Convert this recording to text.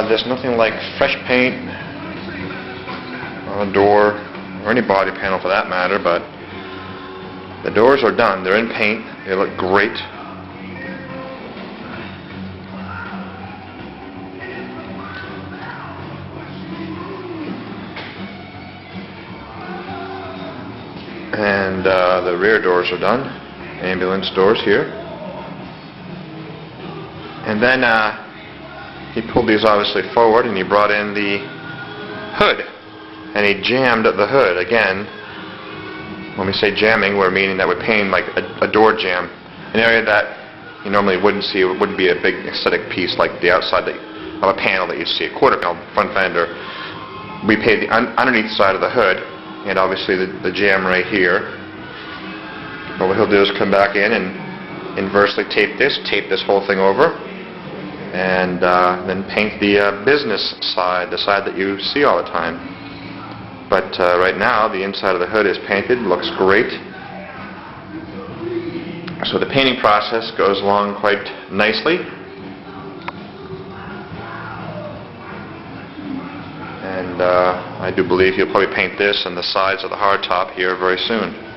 There's nothing like fresh paint on a door, or any body panel for that matter, but the doors are done. They're in paint. They look great. And the rear doors are done. Ambulance doors here. And then he pulled these obviously forward and he brought in the hood. And he jammed the hood again. When we say jamming, we're meaning that we're painting like a door jamb. An area that you normally wouldn't see. It wouldn't be a big aesthetic piece like the outside of a panel that you see. A quarter panel, front fender. We painted the underneath side of the hood. And obviously the jamb right here. But what he'll do is come back in and inversely tape this whole thing over, and then paint the business side, the side that you see all the time. But right now the inside of the hood is painted, looks great. So the painting process goes along quite nicely. And I do believe he'll probably paint this and the sides of the hardtop here very soon.